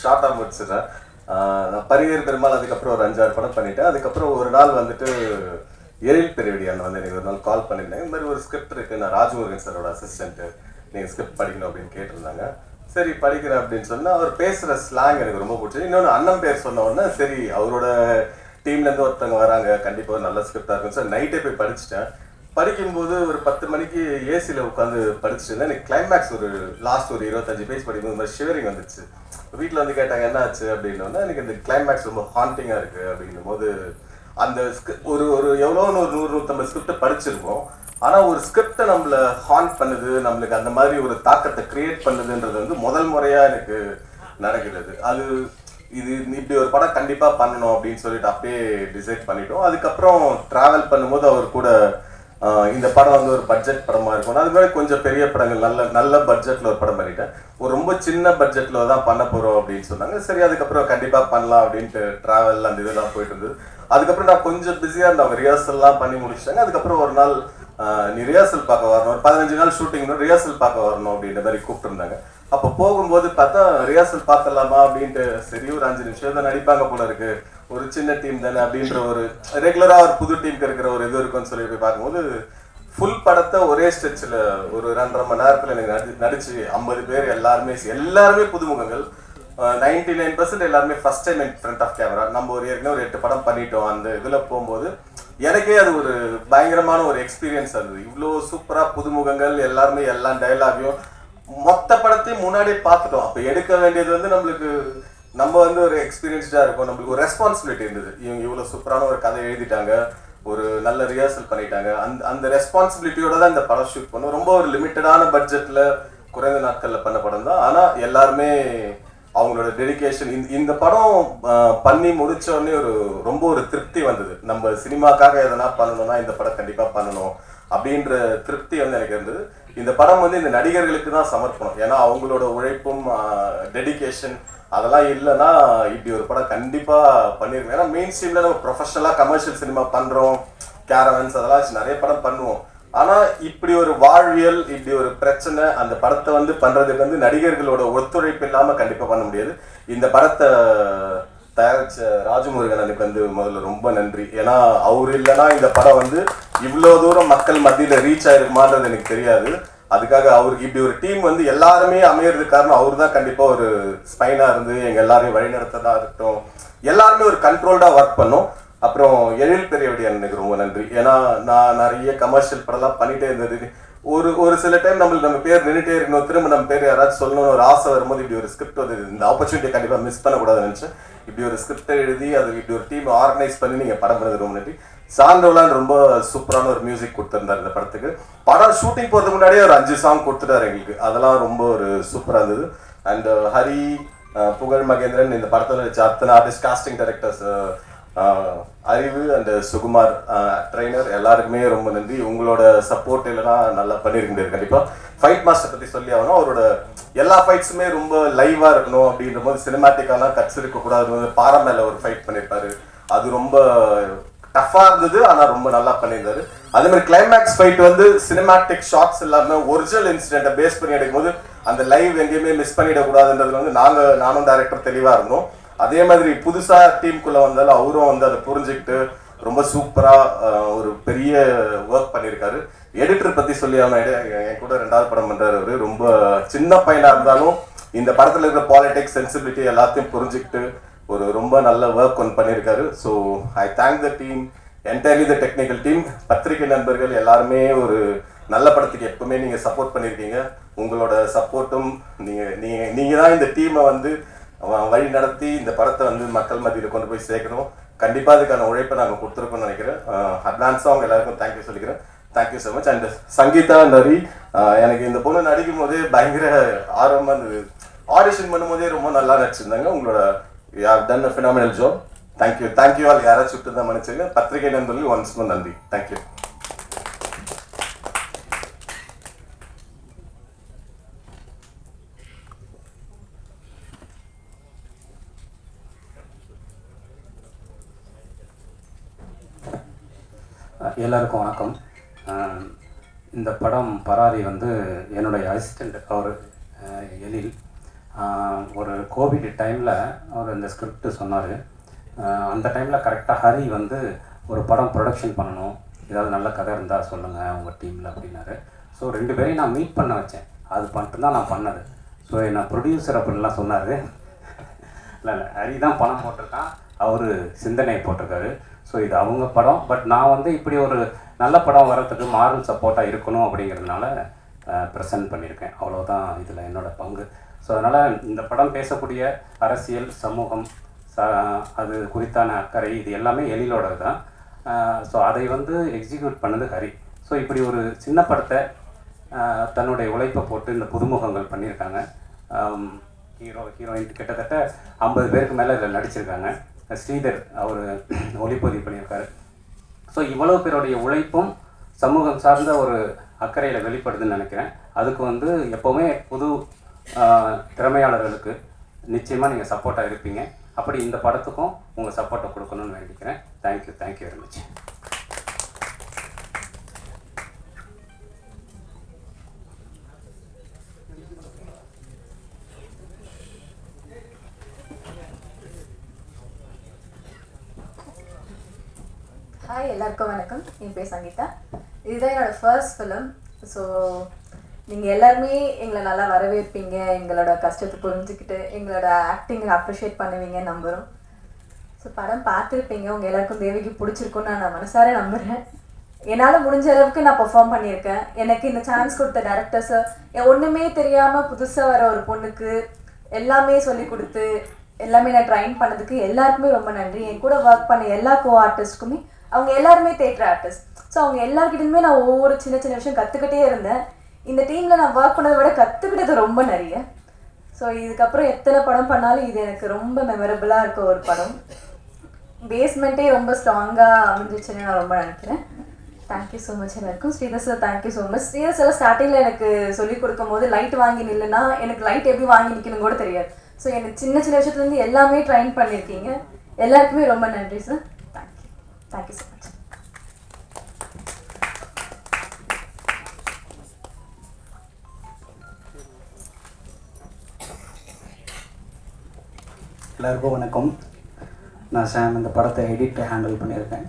ஷார்ட்டாக முடிச்சிடுறேன். நான் பரிவேர் பெருமாள் அதுக்கப்புறம் ஒரு 5-6 படம் பண்ணிட்டேன். அதுக்கப்புறம் ஒரு நாள் வந்துட்டு எழில் பெரியவடியான் வந்து எனக்கு ஒரு நாள் கால் பண்ணியிருந்தேன். இந்த மாதிரி ஒரு ஸ்கிரிப்ட் இருக்குது, நான் ராஜமுருகன் சாரோட அசிஸ்டண்ட்டு, நீங்கள் ஸ்கிரிப்ட் படிக்கணும் அப்படின்னு கேட்டிருந்தாங்க. சரி படிக்கிறேன் அப்படின்னு சொன்னால் அவர் பேசுகிற ஸ்லாங் எனக்கு ரொம்ப பிடிச்சது. இன்னொன்று அண்ணன் பேர் சொன்ன உடனே சரி அவரோட டீம்லேருந்து ஒருத்தவங்க வராங்க, கண்டிப்பாக ஒரு நல்ல ஸ்கிரிப்டாக இருக்குன்னு சொல்லி நைட்டே போய் படிச்சுட்டேன். படிக்கும்போது ஒரு 10 மணிக்கு ஏசியில் உட்காந்து படிச்சுட்டு இருந்தேன். எனக்கு கிளைமேக்ஸ் ஒரு லாஸ்ட் ஒரு 25 பேஜ் படிக்கும்போது மாதிரி ஷிவரிங் வந்துச்சு. வீட்டில் வந்து கேட்டாங்க என்ன ஆச்சு அப்படின்னோன்னா, எனக்கு இந்த கிளைமேக்ஸ் ரொம்ப ஹாண்டிங்காக இருக்குது அப்படின்னும் போது அந்த ஒரு ஒரு எவ்வளோன்னு ஒரு 100-150 ஸ்கிரிப்டை படிச்சிருக்கோம். ஆனால் ஒரு ஸ்கிரிப்டை நம்மளை ஹாண்ட் பண்ணுது, நம்மளுக்கு அந்த மாதிரி ஒரு தாக்கத்தை கிரியேட் பண்ணுதுன்றது வந்து முதல் முறையாக எனக்கு நடக்கிறது. அது இது இப்படி ஒரு படம் கண்டிப்பாக பண்ணணும் அப்படின்னு சொல்லிட்டு அப்படியே டிசைட் பண்ணிட்டோம். அதுக்கப்புறம் ட்ராவல் பண்ணும்போது அவர் கூட இந்த படம் வந்து ஒரு பட்ஜெட் படமாக இருக்கும். அது மாதிரி கொஞ்சம் பெரிய படங்கள் நல்ல பட்ஜெட்டில் ஒரு படம் பண்ணிட்டேன். ஒரு ரொம்ப சின்ன பட்ஜெட்டில் தான் பண்ண போகிறோம் அப்படின்னு சொன்னாங்க. சரி அதுக்கப்புறம் கண்டிப்பாக பண்ணலாம் அப்படின்ட்டு ட்ராவல் அந்த இதெல்லாம் போயிட்டு இருந்தது. அதுக்கப்புறம் நான் கொஞ்சம் பிஸியாக இருந்தேன். அவங்க ரிஹர்சல்லாம் பண்ணி முடிச்சிட்டாங்க. அதுக்கப்புறம் ஒரு நாள் நீ ரிஹர்சல் பார்க்க வரணும், ஒரு 15 நாள் ஷூட்டிங் ரிஹர்சல் பார்க்க வரணும் அப்படின்ற மாதிரி கூப்பிட்டுருந்தாங்க. அப்போ போகும்போது பார்த்தா ரிஹர்சல் பார்த்துடலாமா அப்படின்ட்டு, சரி ஒரு 5 நிமிஷம் தான் நடிப்பாங்க போல இருக்கு, ஒரு சின்ன டீம் தானே அப்படின்ற ஒரு ரெகுலராக ஒரு புது டீமுக்கு இருக்கிற ஒரு இது இருக்குன்னு சொல்லி போய் பார்க்கும்போது ஃபுல் படத்தை ஒரே ஸ்ட்ரெச்சில் ஒரு 2.5 மணி நேரத்தில் எனக்கு நடிச்சு 50 பேர் எல்லாருமே புதுமுகங்கள். 99% எல்லாருமே first time in front of camera. நம்ம ஏற்கனவே ஒரு 8 படம் பண்ணிட்டோம். அந்த இதில் போகும்போது எனக்கே அது ஒரு பயங்கரமான ஒரு எக்ஸ்பீரியன்ஸ் இருந்தது. இவ்வளோ சூப்பராக புதுமுகங்கள் எல்லாருமே எல்லா டைலாகையும் மொத்த படத்தையும் முன்னாடியே பார்த்துட்டோம். அப்போ எடுக்க வேண்டியது வந்து நம்மளுக்கு நம்ம வந்து ஒரு எக்ஸ்பீரியன்ஸ்டாக இருக்கும். நம்மளுக்கு ஒரு ரெஸ்பான்சிபிலிட்டி இருந்தது. இவங்க இவ்வளோ சூப்பரான ஒரு கதை எழுதிட்டாங்க, ஒரு நல்ல ரிஹர்சல் பண்ணிட்டாங்க. அந்த ரெஸ்பான்சிபிலிட்டியோட தான் இந்த படம் ஷூட் பண்ணோம். ரொம்ப ஒரு லிமிட்டடான பட்ஜெட்டில் குறைந்த நாட்களில் பண்ண படம் தான். ஆனால் எல்லாருமே அவங்களோட டெடிகேஷன் இந்த படம் பண்ணி முடிச்ச உடனே ரொம்ப ஒரு திருப்தி வந்தது. நம்ம சினிமாக்காக எதனா பண்ணணும்னா இந்த படம் கண்டிப்பாக பண்ணணும் அப்படின்ற திருப்தி வந்து எனக்கு இருந்தது. இந்த படம் வந்து இந்த நடிகர்களுக்கு தான் சமர்ப்பணம். ஏன்னா அவங்களோட உழைப்பும் டெடிகேஷன் அதெல்லாம் இல்லைன்னா இப்படி ஒரு படம் கண்டிப்பாக பண்ணியிருக்கோம். ஏன்னா மெயின் ஸ்ட்ரீமில் நம்ம ப்ரொஃபஷனலாக கமர்ஷியல் சினிமா பண்ணுறோம், கேரவன்ஸ் அதெல்லாம் நிறைய படம் பண்ணுவோம். ஆனால் இப்படி ஒரு வாழ்வியல், இப்படி ஒரு பிரச்சனை அந்த படத்தை வந்து பண்ணுறதுக்கு வந்து நடிகர்களோட ஒத்துழைப்பு இல்லாமல் கண்டிப்பாக பண்ண முடியாது. இந்த படத்தை தயாரித்த ராஜமுருகனுக்கு வந்து முதல்ல ரொம்ப நன்றி. ஏன்னா அவர் இல்லைன்னா இந்த படம் வந்து இவ்வளோ தூரம் மக்கள் மத்தியில் ரீச் ஆயிருக்குமான்றது எனக்கு தெரியாது. அதுக்காக அவருக்கு இப்படி ஒரு டீம் வந்து எல்லாருமே அமையறதுக்கு காரணம் அவர் தான். கண்டிப்பாக ஒரு ஸ்பைனாக இருந்து எங்கள் எல்லாரையும் வழிநடத்ததா இருக்கட்டும், எல்லாருமே ஒரு கண்ட்ரோல்டாக ஒர்க் பண்ணோம். அப்புறம் எழில் பெரியவடியான் எனக்கு ரொம்ப நன்றி. ஏன்னா நான் நிறைய கமர்ஷியல் படம்லாம் பண்ணிகிட்டே இருந்தது. ஒரு சில டைம் நம்ம பேர் நின்றுட்டே இருக்கணும், திரும்ப நம்ம பேர் யாராச்சும் சொல்லணும்னு ஒரு ஆசை வரும்போது இப்படி ஒரு ஸ்கிரிப்ட் வந்து இந்த ஆப்பர்ச்சுனிட்டியை கண்டிப்பாக மிஸ் பண்ணக்கூடாதுன்னு நினச்சேன். இப்படி ஒரு ஸ்கிரிப்டை எழுதி அது இப்படி ஒரு டீம் ஆர்கனைஸ் பண்ணி நீங்கள் படம் பண்ணது ரொம்ப நன்றி. சாண்டோலான் ரொம்ப சூப்பரான ஒரு மியூசிக் கொடுத்துருந்தார் இந்த படத்துக்கு. படம் ஷூட்டிங் போகிறதுக்கு முன்னாடியே ஒரு 5 சாங் கொடுத்துட்டாரு எங்களுக்கு. அதெல்லாம் ரொம்ப ஒரு சூப்பராக இருந்தது. அண்ட் ஹரி, புகழ் மகேந்திரன், இந்த படத்தில் வச்ச அத்தனை ஆர்டிஸ்ட், காஸ்டிங் டைரக்டர்ஸ், அறிவு அண்ட் சுகுமார் ட்ரெயினர் எல்லாருக்குமே ரொம்ப நன்றி. உங்களோட சப்போர்ட் இல்லைனா நல்லா பண்ணியிருக்க முடியாது. கண்டிப்பாக ஃபைட் மாஸ்டர் பற்றி சொல்லி ஆகணும். அவரோட எல்லா ஃபைட்ஸுமே ரொம்ப லைவாக இருக்கணும் அப்படின்ற போது சினிமாட்டிக்காலாம் கட்ஸ் இருக்கக்கூடாது. பாறை மேலே ஒரு ஃபைட் பண்ணியிருப்பாரு, அது ரொம்ப டஃப்பாக இருந்தது, ஆனால் ரொம்ப நல்லா பண்ணியிருந்தாரு. அதே மாதிரி கிளைமேக்ஸ் ஃபைட் வந்து சினிமாட்டிக் ஷாட்ஸ் இல்லாமல் ஒரிஜினல் இன்சிடென்ட்டை பேஸ் பண்ணி எடுக்கும்போது அந்த லைவ் எங்கேயுமே மிஸ் பண்ணிடக்கூடாதுன்றதுல வந்து நானும் டைரக்டர் தெளிவாக இருந்தோம். அதே மாதிரி புதுசாக டீமுக்குள்ளே வந்தாலும் அவரும் வந்து அதை புரிஞ்சுக்கிட்டு ரொம்ப சூப்பராக ஒரு பெரிய ஒர்க் பண்ணியிருக்காரு. எடிட்டர் பற்றி சொல்லி அவன் என் கூட 2வது படம் பண்ணுறாரு. அவர் ரொம்ப சின்ன பையனாக இருந்தாலும் இந்த படத்தில் இருக்கிற பாலிடிக்ஸ் சென்சிபிலிட்டி எல்லாத்தையும் புரிஞ்சுக்கிட்டு ஒரு ரொம்ப நல்ல ஒர்க் ஒன்று பண்ணியிருக்காரு. So I thank the team, entirely the technical team. பத்திரிகை நண்பர்கள் எல்லாருமே ஒரு நல்ல படத்துக்கு எப்பவுமே நீங்கள் சப்போர்ட் பண்ணியிருக்கீங்க. உங்களோட சப்போர்ட்டும் நீங்கள் தான் இந்த டீமை வந்து வழி நடத்தி இந்த படத்தை வந்து மக்கள் மத்தியில் கொண்டு போய் சேர்க்கணும். கண்டிப்பாக அதுக்கான உழைப்பை நாங்கள் கொடுத்துருக்கோம்னு நினைக்கிறேன். அட்வான்ஸாக அவங்க எல்லாருக்கும் தேங்க்யூ சொல்லிக்கிறேன். Thank you so much. And Sangeetha நரி, எனக்கு இந்த பொண்ணு நடிக்கும் போதே பயங்கர ஆர்வமாக இருந்தது. ஆடிஷன் பண்ணும்போதே ரொம்ப நல்லா நடிச்சிருந்தாங்க. உங்களோட you have done a phenomenal job. Thank you all. யாராச்சும் விட்டு தான் மன்னிச்சுங்க. பத்திரிகை நண்பர்கள் ஒன்ஸ் மோர் நன்றி. தேங்க்யூ. எல்லாருக்கும் வணக்கம். இந்த படம் பராரி வந்து என்னுடைய அசிஸ்டண்ட் அவர் எழில். ஒரு கோவிட் டைமில் அவர் இந்த ஸ்கிரிப்ட் சொன்னார். அந்த டைமில் கரெக்டாக ஹரி வந்து ஒரு படம் ப்ரொடக்ஷன் பண்ணணும், ஏதாவது நல்ல கதை இருந்தால் சொல்லுங்கள் உங்கள் டீமில் அப்படின்னாரு. ஸோ 2 பேரையும் நான் மீட் பண்ண வச்சேன். அது மட்டும்தான் நான் பண்ணது. ஸோ என்ன ப்ரொடியூசர் அப்படின்லாம் சொன்னார். இல்லை ஹரி தான் பணம் போட்டிருக்கான், அவர் சிந்தனை போட்டிருக்காரு. ஸோ இது அவங்க படம். பட் நான் வந்து இப்படி ஒரு நல்ல படம் வர்றதுக்கு மாரல் சப்போர்ட்டாக இருக்கணும் அப்படிங்கிறதுனால ப்ரெசென்ட் பண்ணியிருக்கேன். அவ்வளோதான் இதில் என்னோடய பங்கு. ஸோ அதனால் இந்த படம் பேசக்கூடிய அரசியல், சமூகம், அது குறித்தான அக்கறை, இது எல்லாமே எழிலோடது தான். ஸோ அதை வந்து எக்ஸிக்யூட் பண்ணது ஹரி. ஸோ இப்படி ஒரு சின்ன படத்தை தன்னுடைய உழைப்பை போட்டு இந்த புதுமுகங்கள் பண்ணியிருக்காங்க. ஹீரோயின் கிட்டத்தட்ட 50 பேருக்கு மேலே இதில் நடிச்சிருக்காங்க. ஸ்ரீதர் அவர் ஒளிப்பதிவு பண்ணியிருக்காரு. ஸோ இவ்வளோ பேருடைய உழைப்பும் சமூகம் சார்ந்த ஒரு அக்கறையில் வெளிப்படுதுன்னு நினைக்கிறேன். அதுக்கு வந்து எப்போவுமே புது திறமையாளர்களுக்கு நிச்சயமாக நீங்கள் சப்போர்ட்டாக இருப்பீங்க. அப்படி இந்த படத்துக்கும் உங்கள் சப்போர்ட்டை கொடுக்கணும்னு வேண்டிக்கிறேன். Thank you very much. ஹாய், எல்லாருக்கும் வணக்கம். என் பேர் சங்கீதா. இதுதான் என்னோடய ஃபர்ஸ்ட் ஃபிலிம். ஸோ நீங்கள் எல்லாருமே எங்களை நல்லா வரவேற்பீங்க, எங்களோட கஷ்டத்தை புரிஞ்சுக்கிட்டு எங்களோட ஆக்டிங்கை அப்ரிஷியேட் பண்ணுவீங்கன்னு நம்புகிறோம். ஸோ படம் பார்த்துருப்பீங்க, உங்கள் எல்லாருக்கும் தேவிக்கு பிடிச்சிருக்குன்னு நான் மனசார நம்புகிறேன். என்னால் முடிஞ்ச அளவுக்கு நான் பெர்ஃபார்ம் பண்ணியிருக்கேன். எனக்கு இந்த சான்ஸ் கொடுத்த டேரக்டர்ஸை, ஒன்றுமே தெரியாமல் புதுசாக வர ஒரு பொண்ணுக்கு எல்லாமே சொல்லி கொடுத்து எல்லாமே நான் ட்ரைன் பண்ணதுக்கு எல்லாருக்குமே ரொம்ப நன்றி. என் கூட ஒர்க் பண்ண எல்லா ஆர்டிஸ்ட்டுக்குமே, அவங்க எல்லாருமே தேட்டர் ஆர்டிஸ்ட். ஸோ அவங்க எல்லாருக்கிட்டையுமே நான் ஒவ்வொரு சின்ன சின்ன விஷயம் கற்றுக்கிட்டே இருந்தேன். இந்த டீமில் நான் ஒர்க் பண்ணதை விட கற்றுக்கிட்டது ரொம்ப நிறைய. ஸோ இதுக்கப்புறம் எத்தனை படம் பண்ணாலும் இது எனக்கு ரொம்ப மெமரபுளாக இருக்க ஒரு படம். பேஸ்மெண்ட்டே ரொம்ப ஸ்ட்ராங்காக அமைஞ்சிச்சுன்னு நான் ரொம்ப நினைக்கிறேன். தேங்க்யூ ஸோ மச் எல்லாருக்கும். Sridhar sir thank you so much. Sridhar sir ஸ்டார்டிங்கில் எனக்கு சொல்லிக் கொடுக்கும் போது லைட் வாங்கி நில்லுன்னா எனக்கு லைட் எப்படி வாங்கி நிற்கணும் கூட தெரியாது. ஸோ எனக்கு சின்ன சின்ன விஷயத்துலேருந்து எல்லாமே ட்ரைன் பண்ணியிருக்கீங்க. எல்லாருக்குமே ரொம்ப நன்றி சார். Thank you so much. எல்லாருக்கும் வணக்கம். நான் சாம். இந்த படத்தை எடிட் ஹேண்டில் பண்ணியிருக்கேன்.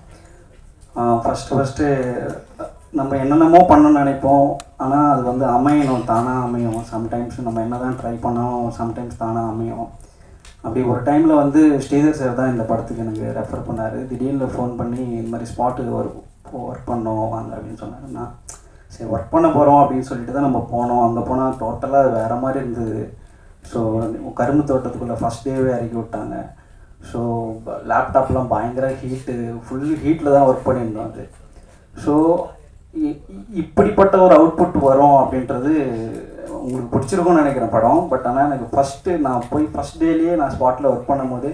ஃபஸ்ட்டு நம்ம என்னென்னமோ பண்ணணும்னு நினைப்போம், ஆனால் அது வந்து அமையணும், தானாக அமையும். சம்டைம்ஸ் நம்ம என்ன தான் ட்ரை பண்ணாலும் சம்டைம்ஸ் தானாக அமையும். அப்படி ஒரு டைமில் வந்து ஸ்ரீதர் சார் தான் இந்த படத்துக்கு எனக்கு ரெஃபர் பண்ணார். திடீர்னு ஃபோன் பண்ணி இந்த மாதிரி ஸ்பாட்டுக்கு ஒர்க் பண்ணோம் வாங்க அப்படின்னு சொன்னாருன்னா, சரி ஒர்க் பண்ண போகிறோம் அப்படின்னு சொல்லிட்டு தான் நம்ம போனோம். அங்கே போனால் டோட்டலாக வேறு மாதிரி இருந்தது. ஸோ கரும்பு தோட்டத்துக்குள்ளே ஃபஸ்ட் டேவே இறக்கி விட்டாங்க. ஸோ லேப்டாப்லாம் பயங்கர ஹீட்டு, ஃபுல் ஹீட்டில் தான் ஒர்க் பண்ணியிருந்தோம் அது. ஸோ இப்படிப்பட்ட ஒரு அவுட்புட் வரும் அப்படின்றது உங்களுக்கு பிடிச்சிருக்கும்னு நினைக்கிறேன் படம். பட் ஆனால் எனக்கு நான் போய் ஃபஸ்ட் டேலேயே நான் ஸ்பாட்டில் ஒர்க் பண்ணும்போது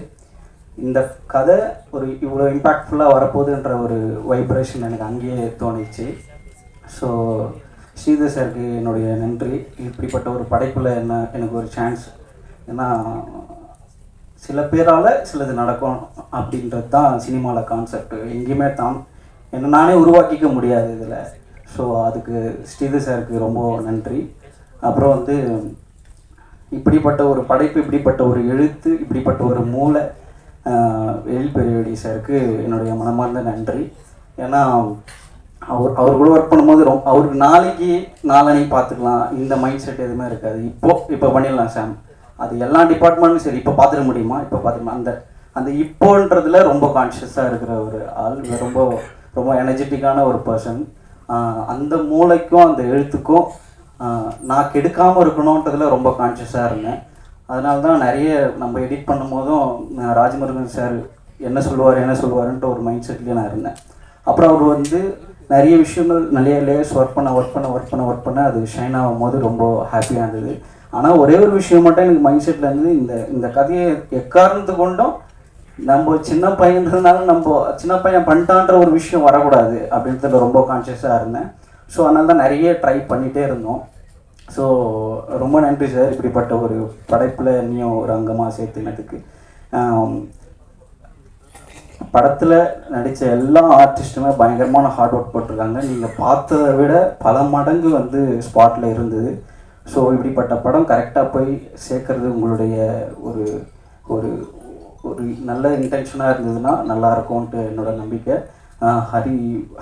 இந்த கதை ஒரு இவ்வளோ இம்பேக்ட்ஃபுல்லாக வரப்போகுதுன்ற ஒரு வைப்ரேஷன் எனக்கு அங்கேயே தோணிச்சு. ஸோ ஸ்ரீதர் சாருக்கு என்னுடைய நன்றி. இப்படிப்பட்ட ஒரு படைப்பில் எனக்கு ஒரு சான்ஸ். ஏன்னா சில பேரால் சிலது நடக்கும் அப்படின்றது தான் சினிமாவில் கான்செப்ட். எங்கேயுமே என்னை நானே உருவாக்கிக்க முடியாது இதில். ஸோ அதுக்கு ஸ்ரீதர் சாருக்கு ரொம்ப நன்றி. அப்புறம் வந்து இப்படிப்பட்ட ஒரு படைப்பு, இப்படிப்பட்ட ஒரு எழுத்து, இப்படிப்பட்ட ஒரு மூளை எழில் பெரியவடி சாருக்கு என்னுடைய மனமார்ந்த நன்றி. ஏன்னா அவர் கூட ஒர்க் பண்ணும்போது அவருக்கு நாளைக்கு பார்த்துக்கலாம் இந்த மைண்ட் செட் எதுவுமே இருக்காது. இப்போ பண்ணிடலாம் சாம், அது எல்லா டிபார்ட்மெண்ட்டும் சரி, இப்போ பார்த்துட முடியுமா, இப்போ பார்த்துக்கலாம், அந்த இப்போன்றதுல ரொம்ப கான்ஷியஸாக இருக்கிற ஒரு ஆள். ரொம்ப ரொம்ப எனர்ஜெட்டிக்கான ஒரு பர்சன். அந்த மூளைக்கும் அந்த எழுத்துக்கும் நான் கெடுக்காமல் இருக்கணுன்றதுல ரொம்ப கான்ஷியஸாக இருந்தேன். அதனால தான் நிறைய நம்ம எடிட் பண்ணும்போதும் ராஜமுருகன் சார் என்ன சொல்லுவாருன்ட்டு ஒரு மைண்ட் செட்லேயே நான் இருந்தேன். அப்புறம் அவர் வந்து நிறைய விஷயங்கள், நிறைய லேயர்ஸ் ஒர்க் பண்ண அது ஷைன் ஆகும் போது ரொம்ப ஹாப்பியாக இருந்தது. ஆனால் ஒரே ஒரு விஷயம் மட்டும் எனக்கு மைண்ட் செட்டில் இருந்து, இந்த கதையை எக்காரணத்து கொண்டும் நம்ம சின்ன பையன் பண்ணிட்டான்ற ஒரு விஷயம் வரக்கூடாது அப்படின்றதுல ரொம்ப கான்ஷியஸாக இருந்தேன். ஸோ அதனால தான் நிறைய ட்ரை பண்ணிகிட்டே இருந்தோம். ஸோ ரொம்ப நன்றி சார், இப்படிப்பட்ட ஒரு படைப்பில் இன்னும் ஒரு அங்கமாக சேர்த்துனதுக்கு. படத்தில் நடித்த எல்லா ஆர்டிஸ்ட்டுமே பயங்கரமான ஹார்ட் ஒர்க் போட்டிருக்காங்க. நீங்கள் பார்த்ததை விட பல மடங்கு வந்து ஸ்பாட்டில் இருந்தது. ஸோ இப்படிப்பட்ட படம் கரெக்டாக போய் சேர்க்கறது உங்களுடைய ஒரு ஒரு ஒரு நல்ல இன்டென்ஷனாக இருந்ததுன்னா நல்லாயிருக்கும்ன்ட்டு என்னோடய நம்பிக்கை.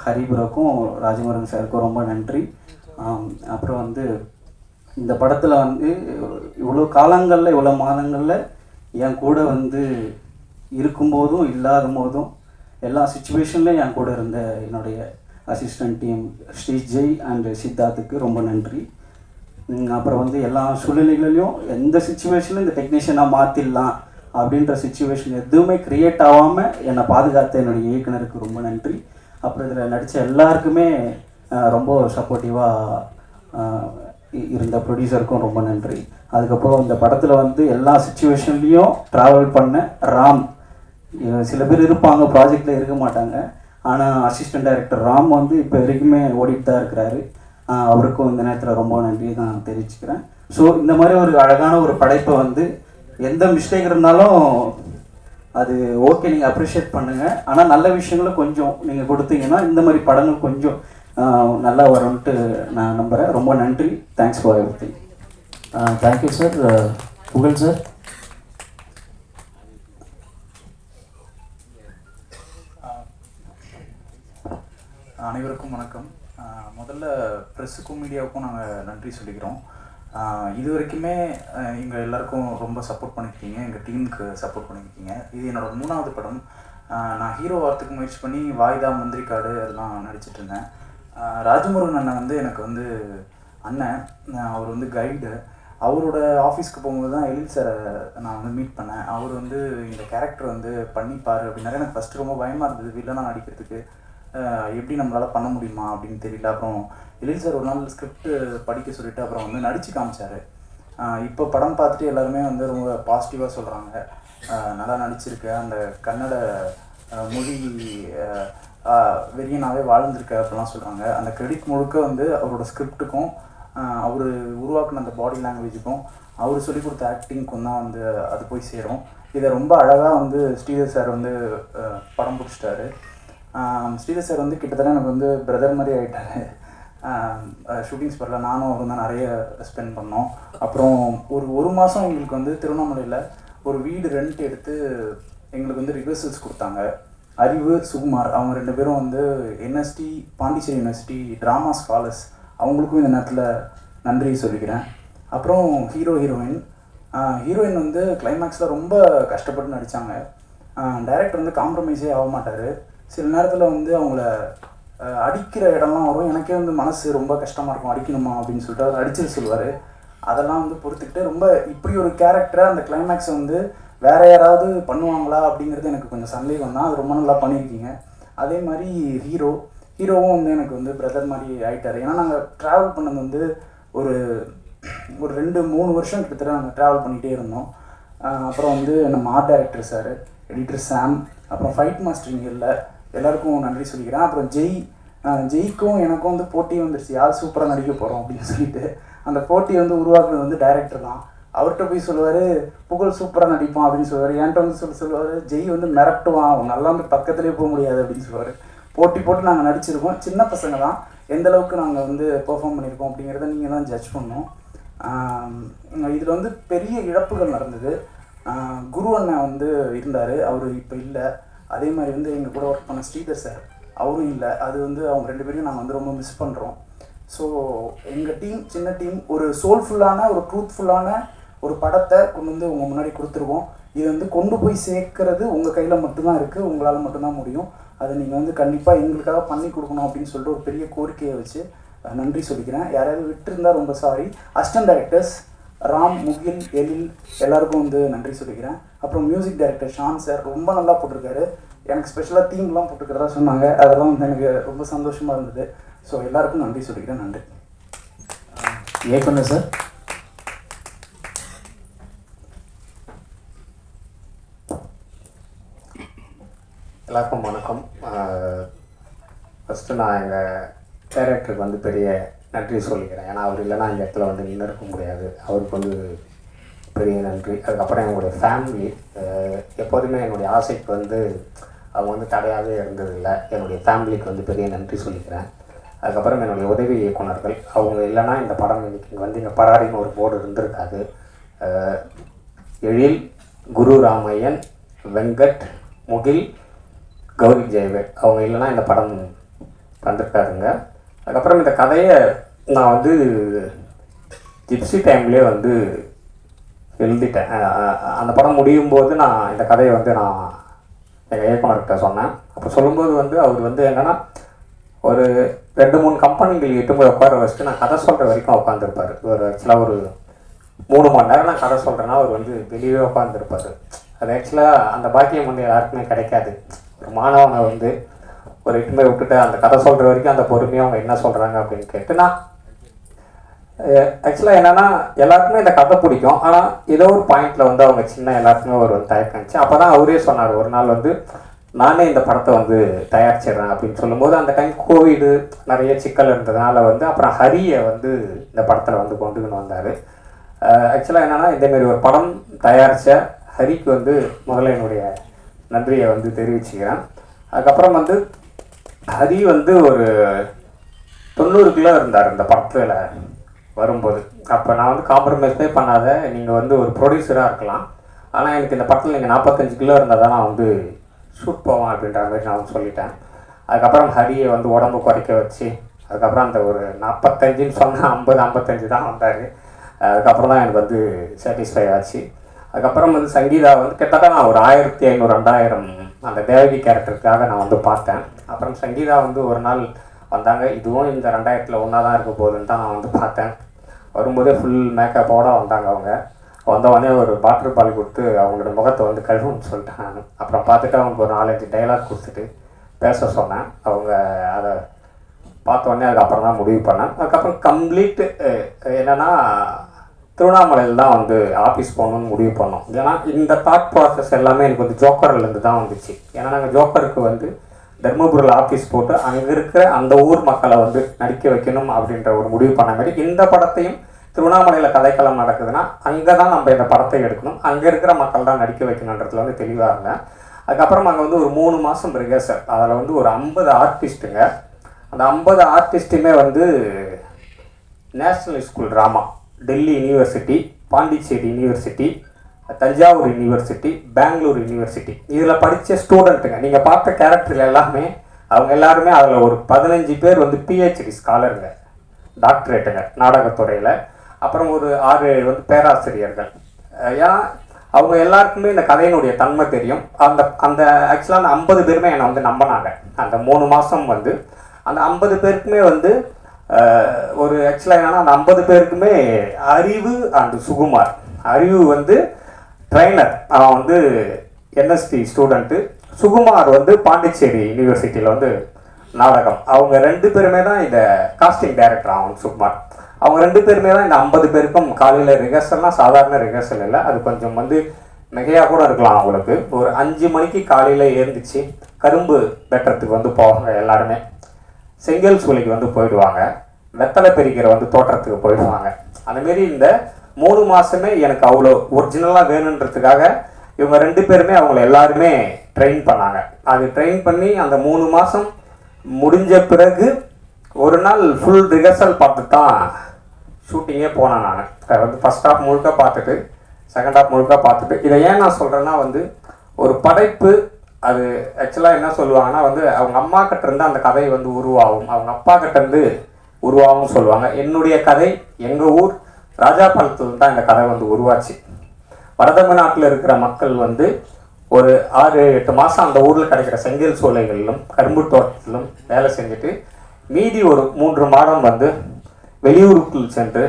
ஹரிபுரக்கும் ராஜமுருகன் சாருக்கும் ரொம்ப நன்றி. அப்புறம் வந்து இந்த படத்தில் வந்து இவ்வளோ காலங்களில் இவ்வளோ மாதங்களில் என் கூட வந்து இருக்கும்போதும் இல்லாத போதும் எல்லா சுச்சுவேஷன்லையும் என் கூட இருந்த என்னுடைய அசிஸ்டன்ட் டீம் ஸ்ரீஜெய் அண்ட் சித்தார்த்துக்கு ரொம்ப நன்றி. அப்புறம் வந்து எல்லா சூழ்நிலைகளிலும் எந்த சுச்சுவேஷனும் இந்த டெக்னீஷியனாக மாற்றிடலாம் அப்படின்ற சுச்சுவேஷன் எதுவுமே க்ரியேட் ஆகாமல் என்னை பாதுகாத்த என்னுடைய இயக்குனருக்கு ரொம்ப நன்றி. அப்புறம் இதில் நடித்த எல்லாருக்குமே ரொம்ப சப்போர்ட்டிவாக இருந்த ப்ரொடியூசருக்கும் ரொம்ப நன்றி. அதுக்கப்புறம் இந்த படத்தில் வந்து எல்லா சுச்சுவேஷன்லேயும் ட்ராவல் பண்ண ராம், சில பேர் இருப்பாங்க ப்ராஜெக்டில் இருக்க மாட்டாங்க, ஆனால் அசிஸ்டன்ட் டைரக்டர் ராம் வந்து இப்போ வரைக்குமே ஓடிட்டு தான் இருக்கிறாரு. அவருக்கும் இந்த நேரத்தில் ரொம்ப நன்றி நான் தெரிவிச்சுக்கிறேன். ஸோ இந்த மாதிரி ஒரு அழகான ஒரு படைப்பை வந்து எந்த மிஸ்டேக் இருந்தாலும் அது ஓகே, நீங்கள் அப்ரிஷியேட் பண்ணுங்கள். ஆனால் நல்ல விஷயங்களும் கொஞ்சம் நீங்கள் கொடுத்தீங்கன்னா இந்த மாதிரி படங்கள் கொஞ்சம் நல்லா வரும்ன்ட்டு நான் நம்புகிறேன். ரொம்ப நன்றி. Thanks for everything. Thank you sir. புகழ் சார். அனைவருக்கும் வணக்கம். முதல்ல ப்ரெஸ்ஸுக்கும் மீடியாவுக்கும் நாங்கள் நன்றி சொல்லிக்கிறோம். இது வரைக்குமே எங்கள் எல்லாருக்கும் ரொம்ப சப்போர்ட் பண்ணியிருக்கீங்க, எங்கள் டீமுக்கு சப்போர்ட் பண்ணியிருக்கீங்க. இது என்னோடய 3வது படம். நான் ஹீரோ வாரத்துக்கு முயற்சி பண்ணி வாய்தா, மந்திரிக்காடு அதெல்லாம் நடிச்சிட்ருந்தேன். ராஜமுருகன் அண்ணன் வந்து எனக்கு வந்து அண்ணன், அவர் வந்து கைடு. அவரோட ஆஃபீஸ்க்கு போகும்போது தான் எழில் சாரை நான் வந்து மீட் பண்ணேன். அவர் வந்து இந்த கேரக்டர் வந்து பண்ணிப்பார் அப்படின்னாரு. எனக்கு ஃபஸ்ட்டு ரொம்ப பயமாக இருந்தது வில்லனாக நடிக்கிறதுக்கு, எப்படி நம்மளால் பண்ண முடியுமா அப்படின்னு தெரியல. அப்புறம் எழில் சார் ஒரு நாள் ஸ்கிரிப்ட் படிக்க சொல்லிவிட்டு அப்புறம் வந்து நடித்து காமிச்சார். இப்போ படம் பார்த்துட்டு எல்லாருமே வந்து ரொம்ப பாசிட்டிவாக சொல்கிறாங்க, நல்லா நடிச்சிருக்க, அந்த கன்னட மொழி வெறியனாகவே வாழ்ந்திருக்க அப்படிலாம் சொல்கிறாங்க. அந்த கிரெடிட் முழுக்க வந்து அவரோட ஸ்கிரிப்டுக்கும் அவர் உருவாக்குன அந்த பாடி லாங்குவேஜுக்கும் அவர் சொல்லிக் கொடுத்த ஆக்டிங்க்கும் தான் வந்து அது போய் சேரும். இதை ரொம்ப அழகாக வந்து ஸ்ரீதர் சார் வந்து படம் பிடிச்சிட்டாரு. ஸ்ரீதர் சார் வந்து கிட்டத்தட்ட எனக்கு வந்து பிரதர் மாதிரி ஆகிட்டார். ஷூட்டிங் ஸ்பாட்டில் நானும் அவரும் தான் நிறைய ஸ்பெண்ட் பண்ணோம். அப்புறம் ஒரு மாதம் எங்களுக்கு வந்து திருவண்ணாமலையில் ஒரு வீடு ரெண்ட் எடுத்து எங்களுக்கு வந்து ரிஹர்சல்ஸ் கொடுத்தாங்க. அறிவு, சுகுமார் அவங்க 2 பேரும் வந்து NST Pondicherry university drama scholars. அவங்களுக்கும் இந்த நேரத்தில் நன்றி சொல்லிக்கிறேன். அப்புறம் ஹீரோயின் வந்து கிளைமேக்ஸில் ரொம்ப கஷ்டப்பட்டு நடித்தாங்க. டைரக்டர் வந்து காம்ப்ரமைஸே ஆக மாட்டார். சில நேரத்தில் வந்து அவங்கள அடிக்கிற இடம்லாம் வரும். எனக்கே வந்து மனசு ரொம்ப கஷ்டமாக இருக்கும், அடிக்கணுமா அப்படின்னு சொல்லிட்டு அவர் அடிச்சுட்டு சொல்லுவார். அதெல்லாம் வந்து பொறுத்துக்கிட்டு ரொம்ப இப்படி ஒரு கேரக்டரை அந்த கிளைமேக்ஸை வந்து வேறு யாராவது பண்ணுவாங்களா அப்படிங்கிறது எனக்கு கொஞ்சம் சந்தேகம் தான். அது ரொம்ப நல்லா பண்ணியிருக்கீங்க. அதே மாதிரி ஹீரோவும் வந்து எனக்கு வந்து பிரதர் மாதிரி ஆகிட்டார். ஏன்னா நாங்கள் ட்ராவல் பண்ணது வந்து ஒரு 2-3 வருஷம் கிட்டத்தட்ட நாங்கள் ட்ராவல் பண்ணிகிட்டே இருந்தோம். அப்புறம் வந்து நம்ம ஆர்ட் டைரக்டர் சார், எடிட்டர் சாம், அப்புறம் ஃபைட் மாஸ்டரிங் எல்லாருக்கும் நன்றி சொல்லிக்கிறேன். அப்புறம் ஜெய்க்கும் எனக்கும் வந்து போட்டி வந்துருச்சு, யார் சூப்பராக நடிக்க போகிறோம் அப்படின்னு சொல்லிட்டு. அந்த போட்டி வந்து உருவாக்குறது வந்து டைரக்டர் தான். அவர்கிட்ட போய் சொல்லுவார் புகழ் சூப்பராக நடிப்பான் அப்படின்னு சொல்லுவார். என்கிட்ட வந்து சொல்லுவார் ஜெய் வந்து மிரட்டுவான், நல்லா வந்து பக்கத்துலேயே போக முடியாது அப்படின்னு சொல்லுவார். போட்டு நாங்கள் நடிச்சிருக்கோம். சின்ன பசங்க தான், எந்த அளவுக்கு நாங்கள் வந்து பெர்ஃபார்ம் பண்ணியிருக்கோம் அப்படிங்கிறத நீங்கள் தான் ஜட்ஜ் பண்ணோம். இதில் வந்து பெரிய இழப்புகள் நடந்தது. குரு அண்ணன் வந்து இருந்தார், அவர் இப்போ இல்லை. அதே மாதிரி வந்து எங்கள் கூட ஒர்க் பண்ண ஸ்ரீதர் சார், அவரும் இல்லை. அது வந்து அவங்க 2 பேரையும் நாங்கள் வந்து ரொம்ப மிஸ் பண்ணுறோம். ஸோ எங்கள் டீம் சின்ன டீம் ஒரு சோல்ஃபுல்லான ஒரு ட்ரூத்ஃபுல்லான ஒரு படத்தை கொண்டு வந்து உங்கள் முன்னாடி கொடுத்துருக்கோம். இது வந்து கொண்டு போய் சேர்க்கறது உங்கள் கையில் மட்டும்தான் இருக்குது, உங்களால் மட்டும்தான் முடியும். அதை நீங்கள் வந்து கண்டிப்பாக எங்களுக்காக பண்ணி கொடுக்கணும் அப்படின்னு சொல்லிட்டு ஒரு பெரிய கோரிக்கையை வச்சு நன்றி சொல்லிக்கிறேன். யாராவது விட்டுருந்தால் ரொம்ப சாரி. அசிஸ்டன்ட் டைரக்டர்ஸ் ராம், முகில், எழில் எல்லாருக்கும் வந்து நன்றி சொல்லிக்கிறேன். அப்புறம் மியூசிக் டைரக்டர் ஷான் சார் ரொம்ப நல்லா போட்டிருக்காரு. எனக்கு ஸ்பெஷலாக தீம்லாம் போட்டுக்கிறதா சொன்னாங்க, அதெல்லாம் வந்து எனக்கு ரொம்ப சந்தோஷமாக இருந்தது. ஸோ எல்லாருக்கும் நன்றி சொல்லிக்கிறேன். நன்றி. இயக்குனர் சார். எல்லாருக்கும் வணக்கம். ஃபஸ்ட்டு நான் எங்கள் டைரக்டருக்கு வந்து பெரிய நன்றி சொல்லிக்கிறேன். ஏன்னா அவர் இல்லைன்னா இந்த இடத்துல வந்து நின்று இருக்க முடியாது. அவருக்கு வந்து பெரிய நன்றி. அதுக்கப்புறம் என்னுடைய ஃபேமிலி, எப்போதுமே என்னுடைய ஆசைக்கு வந்து அவங்க வந்து தடையாகவே இருந்ததில்லை. என்னுடைய ஃபேமிலிக்கு வந்து பெரிய நன்றி சொல்லிக்கிறேன். அதுக்கப்புறம் என்னுடைய உதவி இயக்குனர்கள், அவங்க இல்லைன்னா இந்த படம் இன்றைக்கி வந்து இங்கே பராரின்னு ஒரு போர்டு இருந்திருக்காது. எழில், குரு ராமையன், வெங்கட், முகில், கௌரி ஜெயவேல், அவங்க இல்லைன்னா இந்த படம் வந்திருக்காருங்க. அதுக்கப்புறம் இந்த கதையை நான் வந்து ஜிப்சி டைம்லேயே வந்து எழுதிட்டேன். அந்த படம் முடியும் போது நான் இந்த கதையை வந்து நான் எங்கள் இயக்குனர்கிட்ட சொன்னேன். அப்போ சொல்லும்போது வந்து அவர் வந்து என்னென்னா ஒரு 2-3 கம்பெனிகள் எட்டு போய் உட்கார வச்சுட்டு நான் கதை சொல்கிற வரைக்கும் உட்காந்துருப்பார். ஒரு ஆக்சுவலாக ஒரு 3 மணி நேரம் நான் கதை சொல்கிறேன்னா அவர் வந்து வெளியே உட்காந்துருப்பார். அது ஆக்சுவலாக அந்த பாக்கியம் வந்து யாருக்குமே கிடைக்காது. ஒரு மாணவனை வந்து ஒரு 8 போய் விட்டுட்டு அந்த கதை சொல்கிற வரைக்கும் அந்த பொறுமையாக அவங்க என்ன சொல்கிறாங்க அப்படின்னு கேட்டு நான் ஆக்சுவலாக என்னென்னா எல்லாருக்குமே இந்த கதை பிடிக்கும். ஆனால் ஏதோ ஒரு பாயிண்டில் வந்து அவங்க சின்ன எல்லாருக்குமே ஒரு தயக்கம் இருந்துச்சு. அப்போ தான் அவரே சொன்னார், ஒரு நாள் வந்து நானே இந்த படத்தை வந்து தயாரிச்சிடுறேன் அப்படின்னு சொல்லும்போது அந்த டைம் கோவிடு நிறைய சிக்கல் இருந்ததுனால வந்து அப்புறம் ஹரியை வந்து இந்த படத்தில் வந்து கொண்டுக்கின்னு வந்தார். ஆக்சுவலாக என்னென்னா இந்தமாரி ஒரு படம் தயாரித்த ஹரிக்கு வந்து முதல்ல என்னுடைய நன்றியை வந்து தெரிவிச்சுக்கிறேன். அதுக்கப்புறம் வந்து ஹரி வந்து ஒரு 90 கிலோ இருந்தார் இந்த படத்தில் வரும்போது. அப்போ நான் வந்து காம்ப்ரமைஸே பண்ணாத, நீங்கள் வந்து ஒரு ப்ரொடியூசராக இருக்கலாம், ஆனால் எனக்கு இந்த படத்தில் நீங்கள் 45 கிலோ இருந்தால் தான் நான் வந்து ஷூட் போவேன் அப்படின்ற மாதிரி நான் சொல்லிட்டேன். அதுக்கப்புறம் ஹரியை வந்து உடம்பு குறைக்க வச்சு அதுக்கப்புறம் அந்த ஒரு 45ன்னு சொன்னால் 50-55 தான் வந்தார். அதுக்கப்புறம் தான் எனக்கு வந்து சாட்டிஸ்ஃபை ஆச்சு. அதுக்கப்புறம் வந்து சங்கீதா வந்து கிட்டத்தட்ட நான் ஒரு 1500-2000 அந்த தேவகி கேரக்டருக்காக நான் வந்து பார்த்தேன். அப்புறம் சங்கீதா வந்து ஒரு நாள் வந்தாங்க. இதுவும் இந்த 2000ல் ஒன்றா தான் இருக்க போகுதுன்னு தான் நான் வந்து பார்த்தேன். வரும்போதே ஃபுல் மேக்கப்போடு வந்தாங்க. அவங்க வந்தவொடனே ஒரு வாட்டர் பால் கொடுத்து அவங்களோட முகத்தை வந்து கழுவுன்னு சொல்லிட்டேன் நான். அப்புறம் பார்த்துட்டு அவங்களுக்கு ஒரு 4-5 டைலாக் கொடுத்துட்டு பேச சொன்னேன். அவங்க அதை பார்த்தோன்னே அதுக்கப்புறம் தான் முடிவு பண்ணேன். அதுக்கப்புறம் கம்ப்ளீட்டு என்னென்னா திருவண்ணாமலையில் தான் வந்து ஆஃபீஸ் போகணுன்னு முடிவு பண்ணோம். ஏன்னா இந்த தாட் ப்ராசஸ் எல்லாமே எனக்கு வந்து ஜோக்கர்லேருந்து தான் வந்துச்சு. ஏன்னா நாங்கள் ஜோக்கருக்கு வந்து தர்மபுரியில் ஆஃபீஸ் போட்டு அங்கே இருக்கிற அந்த ஊர் மக்களை வந்து நடிக்க வைக்கணும் அப்படின்ற ஒரு முடிவு பண்ண மாதிரி இந்த படத்தையும் திருவண்ணாமலையில் கதைக்களம் நடக்குதுன்னா அங்கே தான் நம்ம இந்த படத்தை எடுக்கணும், அங்கே இருக்கிற மக்கள் தான் நடிக்க வைக்கணுன்றதுல வந்து தெளிவாக இருந்தேன். அதுக்கப்புறம் அங்கே வந்து ஒரு 3 மாதம் ரிஹர்சல். அதில் வந்து ஒரு 50 ஆர்டிஸ்ட்டுங்க. அந்த 50 ஆர்டிஸ்ட்டுமே வந்து national school drama, Delhi university, Pondicherry university, Thanjavur university, Bangalore university இதில் படித்த ஸ்டூடெண்ட்டுங்க. நீங்கள் பார்த்த கேரக்டர்கள் எல்லாமே அவங்க எல்லாருமே அதில் ஒரு 15 பேர் வந்து பிஹெச்டி ஸ்காலருங்க, டாக்டரேட்டுங்க நாடகத்துறையில். அப்புறம் ஒரு 6 வந்து பேராசிரியர்கள். ஏன்னா அவங்க எல்லாருக்குமே இந்த கதையினுடைய தன்மை தெரியும். அந்த ஆக்சுவலாக அந்த 50 பேருமே என்னை வந்து நம்பினாங்க. அந்த 3 மாதம் வந்து அந்த 50 பேருக்குமே வந்து ஒரு ஆக்சுவலாக என்னென்னா அந்த 50 பேருக்குமே அறிவு அண்டு சுகுமார். அறிவு வந்து ட்ரைனர், அவன் வந்து என்எஸ்டி ஸ்டூடெண்ட்டு. சுகுமார் வந்து பாண்டிச்சேரி யூனிவர்சிட்டியில் வந்து நாடகம். அவங்க 2 பேருமே தான் இந்த காஸ்டிங் டைரக்டர். அவன் சுகுமார், அவங்க 2 பேருமே தான் இந்த 50 பேருக்கும் காலையில் ரிஹர்சல்னால் சாதாரண ரிஹர்சல் இல்லை, அது கொஞ்சம் வந்து மிகையாக கூட இருக்கலாம். அவங்களுக்கு ஒரு 5 மணிக்கு காலையில் எழுந்துச்சு கரும்பு வெட்டுறதுக்கு வந்து போவாங்க எல்லாருமே. செங்கல் சூளைக்கு வந்து போயிடுவாங்க. வெத்தலை பெரிக்கிற வந்து தோட்டத்துக்கு போயிடுவாங்க. அந்தமாரி இந்த 3 மாதமே எனக்கு அவ்வளோ ஒரிஜினலாக வேணுன்றதுக்காக இவங்க 2 பேருமே அவங்கள எல்லாருமே ட்ரெயின் பண்ணாங்க. அது ட்ரெயின் பண்ணி அந்த 3 மாதம் முடிஞ்ச பிறகு ஒரு நாள் ஃபுல் ரிஹர்சல் பார்த்து தான் ஷூட்டிங்கே போனேன் நான். அதை வந்து ஃபஸ்ட் ஹாஃப் முழுக்க பார்த்துட்டு செகண்ட் ஹாஃப் முழுக்க பார்த்துட்டு. இதை ஏன் நான் சொல்கிறேன்னா வந்து ஒரு படைப்பு அது ஆக்சுவலாக என்ன சொல்லுவாங்கன்னா வந்து அவங்க அம்மா கிட்டேருந்து அந்த கதை வந்து உருவாகும், அவங்க அப்பா கிட்டேருந்து உருவாகும்னு சொல்லுவாங்க. என்னுடைய கதை எங்கள் ஊர் ராஜாபாளையத்தில் தான் இந்த கதை வந்து உருவாச்சு. வடதமிழ்நாட்டில் இருக்கிற மக்கள் வந்து ஒரு 6-8 மாதம் அந்த ஊரில் கிடைக்கிற செங்கல் சோலைகளிலும் கரும்பு தோட்டத்திலும் வேலை செஞ்சுட்டு மீதி ஒரு 3 மாதம் வந்து வெளியூருக்கு சென்று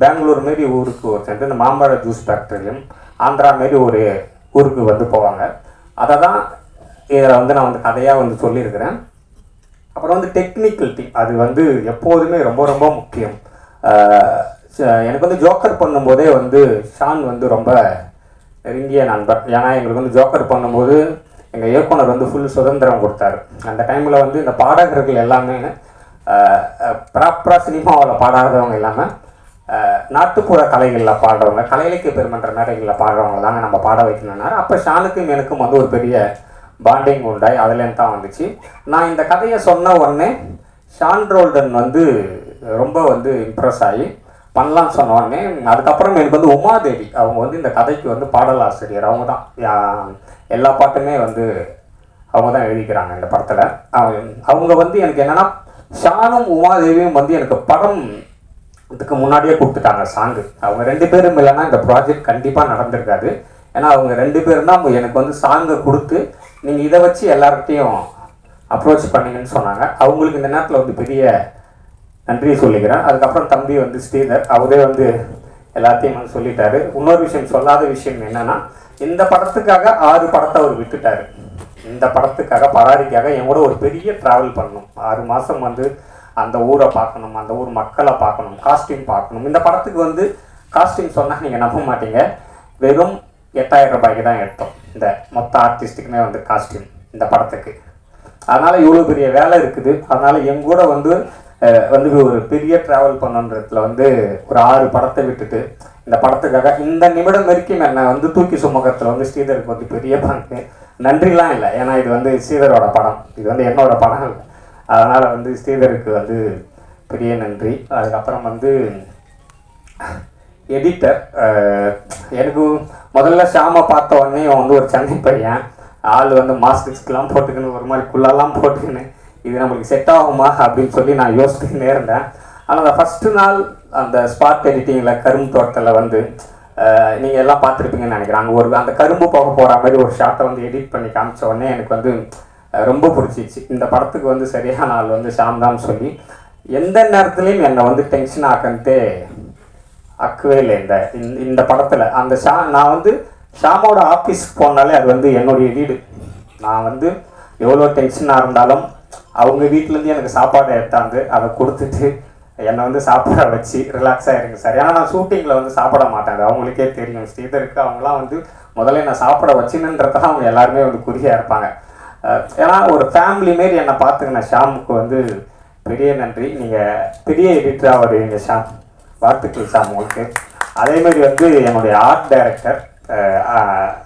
பெங்களூர் மாரி ஊருக்கு சென்று இந்த மாம்பழ ஜூஸ் ஃபேக்ட்ரிலையும் ஆந்திரா மாரி ஒரு ஊருக்கு வந்து போவாங்க. அதை தான் இதில் வந்து நான் வந்து கதையாக வந்து சொல்லியிருக்கிறேன். அப்புறம் வந்து டெக்னிக்கல் டீம் அது வந்து எப்போதுமே ரொம்ப ரொம்ப முக்கியம். எனக்கு வந்து ஜோக்கர் பண்ணும்போதே வந்து ஷான் வந்து ரொம்ப நெருங்கிய நண்பர். ஏன்னா எங்களுக்கு வந்து ஜோக்கர் பண்ணும்போது எங்கள் இயக்குனர் வந்து ஃபுல் சுதந்திரம் கொடுத்தாரு. அந்த டைமில் வந்து இந்த பாடகர்கள் எல்லாமே ப்ராப்பராக சினிமாவில் பாடாதவங்க இல்லாமல் நாட்டுப்புற கலைகளில் பாடுறவங்க, கலை இலக்கிய பெருமன்ற மேடைகளில் பாடுறவங்க தாங்க நம்ம பாட வைக்கணும்னாரு. அப்போ ஷானுக்கும் எனக்கும் வந்து ஒரு பெரிய பாண்டிங் உண்டாய் அதுலேருந்து தான் வந்துச்சு. நான் இந்த கதையை சொன்ன உடனே ஷான் ரோல்டன் வந்து ரொம்ப வந்து இம்ப்ரெஸ் ஆகி பண்ணலான்னு சொன்ன உடனே அதுக்கப்புறம் எனக்கு வந்து உமாதேவி அவங்க வந்து இந்த கதைக்கு வந்து பாடலாசிரியர். அவங்க தான் எல்லா பாட்டுமே வந்து அவங்க தான் எழுதிக்கிறாங்க இந்த படத்தில். அவங்க வந்து எனக்கு என்னென்னா ஷானும் உமாதேவியும் வந்து எனக்கு படம் இதுக்கு முன்னாடியே கொடுத்துட்டாங்க சாங்கு. அவங்க 2 பேரும் இல்லைன்னா இந்த ப்ராஜெக்ட் கண்டிப்பாக நடந்திருக்காது. ஏன்னா அவங்க 2 பேரும் தான் எனக்கு வந்து சாங்கை கொடுத்து நீங்கள் இதை வச்சு எல்லார்கிட்டையும் அப்ரோச் பண்ணீங்கன்னு சொன்னாங்க. அவங்களுக்கு இந்த நேரத்தில் வந்து பெரிய நன்றி சொல்லிக்கிறேன். அதுக்கப்புறம் தம்பி வந்து ஸ்ரீதர் அவரே வந்து எல்லாத்தையும் வந்து சொல்லிட்டாரு. இன்னொரு விஷயம் சொல்லாத விஷயம் என்னென்னா இந்த படத்துக்காக 6 படத்தை அவர் விட்டுட்டார். இந்த படத்துக்காக பராரிக்காக என் கூட ஒரு பெரிய ட்ராவல் பண்ணணும். 6 மாதம் வந்து அந்த ஊரை பார்க்கணும், அந்த ஊர் மக்களை பார்க்கணும், காஸ்டியூம் பார்க்கணும். இந்த படத்துக்கு வந்து காஸ்டியூம் சொன்னால் நீங்கள் நம்ப மாட்டீங்க, வெறும் 8000 ரூபாய்க்கு தான் எடுத்தோம் இந்த மொத்த ஆர்டிஸ்ட்டுக்குமே வந்து காஸ்டியூம் இந்த படத்துக்கு. அதனால் இவ்வளோ பெரிய வேலை இருக்குது. அதனால் என் கூட வந்து ஒரு பெரிய ட்ராவல் பண்ணுன்றதுல வந்து ஒரு 6 படத்தை விட்டுட்டு இந்த படத்துக்காக இந்த நிமிடம் வரைக்கும் என்னை வந்து தூக்கி சுமக்கிறதுல வந்து ஸ்ரீதருக்கு வந்து பெரிய பங்கு. நன்றிலாம் இல்லை, ஏன்னா இது வந்து ஸ்ரீதரோட படம், இது வந்து என்னோட படம் இல்லை. அதனால் வந்து ஸ்ரீதருக்கு வந்து பெரிய நன்றி. அதுக்கப்புறம் வந்து எடிட்டர், எனக்கு முதல்ல ஷாமை பார்த்த உடனே வந்து ஒரு சென்னை பையன் ஆள் வந்து மாஸ்க்ஸ்க்கெலாம் போட்டுக்கின்னு ஒரு மாதிரி குள்ளெல்லாம் போட்டுக்கின்னு இது நம்மளுக்கு செட் ஆகுமா அப்படின்னு சொல்லி நான் யோசிச்சுக்கிட்டே இருந்தேன். ஆனால் அந்த ஃபஸ்ட்டு நாள் அந்த ஸ்பாட் எடிட்டிங்கில் கரும்பு தோட்டத்தில் வந்து நீங்கள் எல்லாம் பார்த்துருப்பீங்கன்னு நினைக்கிறேன். அங்கே அந்த கரும்பு போக போகிற மாதிரி ஒரு ஷாட்டை வந்து எடிட் பண்ணி காமிச்ச உடனே எனக்கு வந்து ரொம்ப பிடிச்சிச்சு. இந்த படத்துக்கு வந்து சரியான ஆள் வந்து ஷாம் தான் சொல்லி எந்த நேரத்துலையும் என்னை வந்து டென்ஷன் ஆக்கவே இல்லை. இந்த படத்தில் அந்த நான் வந்து ஷாமோட ஆஃபீஸ்க்கு போனாலே அது வந்து என்னுடைய வீடு. நான் வந்து எவ்வளோ டென்ஷனாக இருந்தாலும் அவங்க வீட்டிலேருந்து எனக்கு சாப்பாடு எடுத்தாந்து அதை கொடுத்துட்டு என்னை வந்து சாப்பிட வச்சு ரிலாக்ஸாக இருங்க சார். ஏன்னா நான் ஷூட்டிங்கில் வந்து சாப்பிட மாட்டேன், அது அவங்களுக்கே தெரியும். ஸ்ரீதருக்கு அவங்களாம் வந்து முதல்ல என்னை சாப்பிட வச்சுன்னுன்றதான் அவங்க எல்லாருமே வந்து குறியாக இருப்பாங்க. ஏன்னா ஒரு ஃபேமிலி மாரி என்னை பார்த்துக்கின ஷாமுக்கு வந்து பெரிய நன்றி. நீங்கள் பெரிய எடிட்டராக வருவீங்க ஷாம், வாழ்த்துக்கள் ஷாம் உங்களுக்கு. அதேமாரி வந்து என்னுடைய ஆர்ட் டைரக்டர்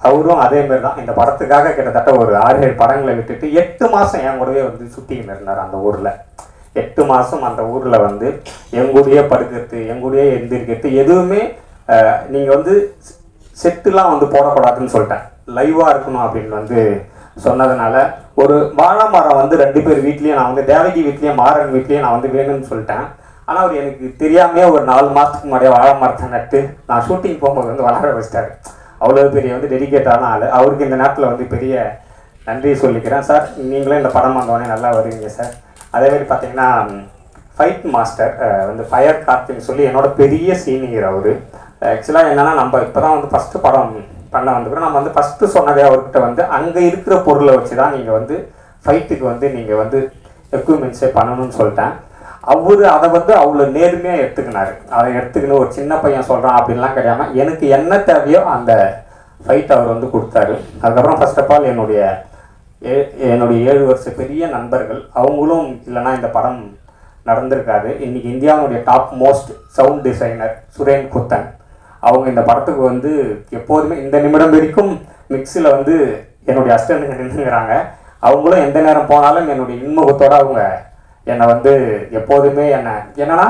அவரும் அதேமாரி தான் இந்த படத்துக்காக கிட்டத்தட்ட ஒரு 6-7 படங்களை விட்டுட்டு 8 மாதம் என் கூடவே வந்து சுற்றிக்கிட்டு இருந்தார் அந்த ஊரில். 8 மாதம் அந்த ஊரில் வந்து எங்கூடையே படுக்கிறது, எங்கூடையே எந்திரிக்கிறது, எதுவுமே நீங்கள் வந்து செட்டுலாம் வந்து போடக்கூடாதுன்னு சொல்லிட்டேன், லைவாக இருக்கணும் அப்படின்னு வந்து சொன்னதுனால ஒரு வாழை மரம் வந்து 2 பேர் வீட்லேயும் நான் வந்து தேவகி வீட்லேயும் மாறன் வீட்லேயும் நான் வந்து வேணும்னு சொல்லிட்டேன். ஆனால் அவர் எனக்கு தெரியாமையே ஒரு 4 மாதத்துக்கு முன்னாடியே வாழை மரத்தை நட்டு நான் ஷூட்டிங் போகும்போது வந்து வளர வச்சிட்டாரு. அவ்வளோ பெரிய வந்து டெடிகேட்டான ஆள். அவருக்கு இந்த நேரத்தில் வந்து பெரிய நன்றி சொல்லிக்கிறேன். சார் நீங்களும் இந்த படம் வந்தோடனே நல்லா வருவீங்க சார். அதேமாதிரி பார்த்தீங்கன்னா ஃபைட் மாஸ்டர் வந்து ஃபயர் கார்த்தின்னு சொல்லி என்னோட பெரிய சீனியர் அவர். ஆக்சுவலாக என்னென்னா நம்ம இப்போ தான் வந்து ஃபஸ்ட்டு படம் பண்ண வந்துக்கிறோம். நம்ம வந்து ஃபஸ்ட்டு சொன்னதே அவர்கிட்ட வந்து அங்கே இருக்கிற பொருளை வச்சு தான் நீங்கள் வந்து ஃபைட்டுக்கு வந்து நீங்கள் வந்து எக்யூப்மெண்ட்ஸே பண்ணணும்னு சொல்லிட்டேன். அவர் அதை வந்து அவ்வளோ நேர்மையாக எடுத்துக்கினார். அதை எடுத்துக்கின்னு ஒரு சின்ன பையன் சொல்கிறான் அப்படின்லாம் கிடையாமல் எனக்கு என்ன தேவையோ அந்த ஃபைட் அவர் வந்து கொடுத்தாரு. அதுக்கப்புறம் ஃபர்ஸ்ட் ஆஃப் ஆல் என்னுடைய 7 வருஷ பெரிய நண்பர்கள், அவங்களும் இல்லைனா இந்த படம் நடந்திருக்காது. இன்றைக்கி இந்தியாவுடைய top most sound designer Suren Kuthan, அவங்க இந்த படத்துக்கு வந்து எப்போதுமே இந்த நிமிடம் வரைக்கும் மிக்ஸில் வந்து என்னுடைய அசிஸ்டன்ட்டுங்க நின்றுங்கிறாங்க. அவங்களும் எந்த நேரம் போனாலும் என்னுடைய இன்முகத்தோடு அவங்க என்னை வந்து எப்போதுமே என்னன்னா